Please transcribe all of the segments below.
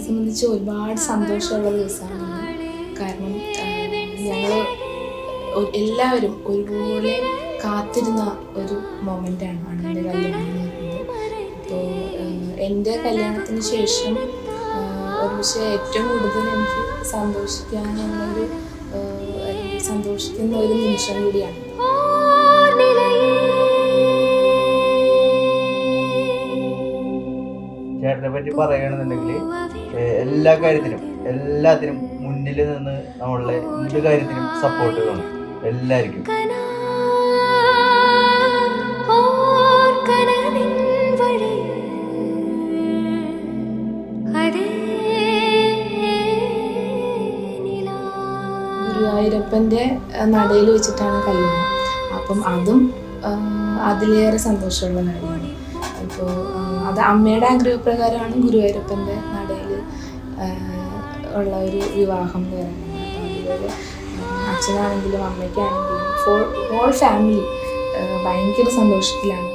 സംബന്ധിച്ച് ഒരുപാട് സന്തോഷമുള്ള ദിവസമാണ്. കാരണം ഞങ്ങൾ എല്ലാവരും ഒരുപോലെ കാത്തിരുന്ന ഒരു മൊമെൻ്റാണ് അണ്ണൻ്റെ കല്യാണം എന്ന് പറയുന്നത്. അപ്പോൾ എൻ്റെ കല്യാണത്തിന് ശേഷം ഒരുപക്ഷെ ഏറ്റവും കൂടുതൽ എനിക്ക് സന്തോഷിക്കുന്ന ഒരു നിമിഷം കൂടിയാണ്. ചേട്ടനെ പറ്റി പറയുകയാണെന്നുണ്ടെങ്കിൽ എല്ലാത്തിനും മുന്നിൽ നിന്ന് നമ്മളുടെ എന്ത് കാര്യത്തിനും സപ്പോർട്ട് വേണം എല്ലാവർക്കും. ഗുരുവായൂരപ്പൻ്റെ നടയിൽ വെച്ചിട്ടാണ് കല്യാണം. അപ്പം അതും അതിലേറെ സന്തോഷമുള്ള കാര്യമാണ്. അപ്പോൾ അത് അമ്മയുടെ ആഗ്രഹപ്രകാരമാണ് ഗുരുവായൂരപ്പൻ്റെ നടയിൽ ഉള്ള ഒരു വിവാഹം എന്ന് പറയുന്നത്. അപ്പം അതുപോലെ അച്ഛനാണെങ്കിലും അമ്മയ്ക്കാണെങ്കിലും ഹോൾ ഫാമിലി ഭയങ്കര സന്തോഷത്തിലാണ്.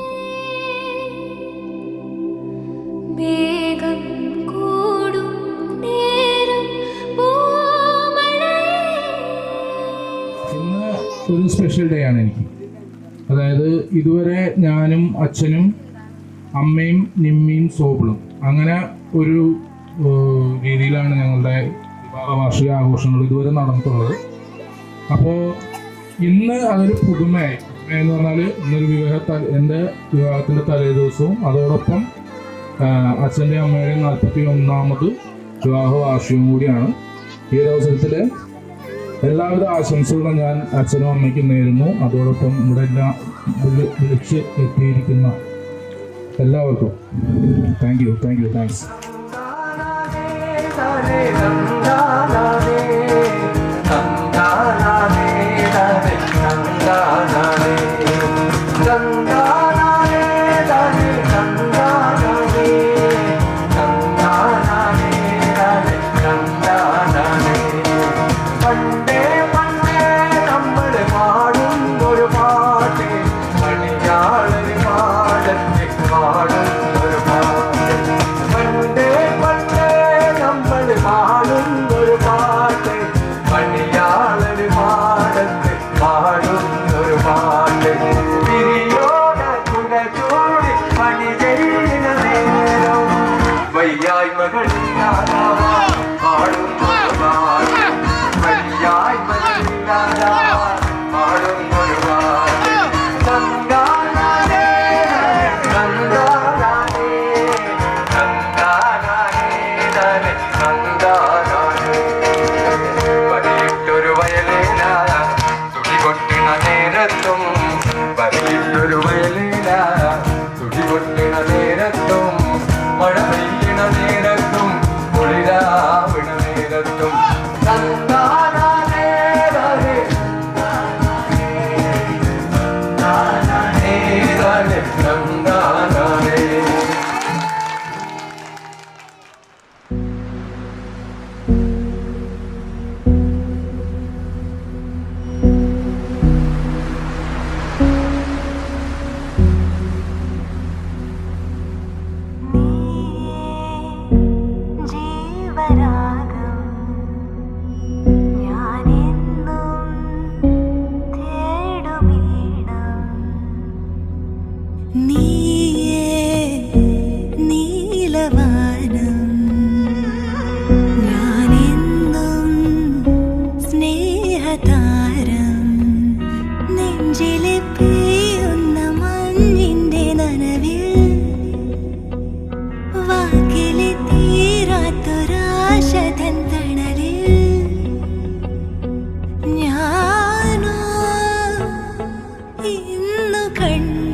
ഇന്ന് ഒരു സ്പെഷ്യൽ ഡേ ആണ് എനിക്ക്. അതായത് ഇതുവരെ ഞാനും അച്ഛനും അമ്മയും നിമ്മിയും സോബിളും അങ്ങനെ ഒരു രീതിയിലാണ് ഞങ്ങളുടെ വിവാഹ വാർഷിക ആഘോഷങ്ങൾ ഇതുവരെ നടന്നിട്ടുള്ളത്. അപ്പോൾ ഇന്ന് അതൊരു പുതുമയായി എന്ന് പറഞ്ഞാൽ ഇന്നൊരു എൻ്റെ വിവാഹത്തിൻ്റെ തലേ ദിവസവും അതോടൊപ്പം അച്ഛൻ്റെ അമ്മയുടെയും 41ാമത് വിവാഹ വാർഷികവും കൂടിയാണ്. ഈ ഒരു അവസരത്തിൽ എല്ലാവിധ ആശംസകളും ഞാൻ അച്ഛനും അമ്മയ്ക്കും നേരുന്നു. അതോടൊപ്പം ഇവിടെ എല്ലാം വിളിച്ച് എത്തിയിരിക്കുന്ന എല്ലാവർക്കും താങ്ക്സ്. കണ്ണു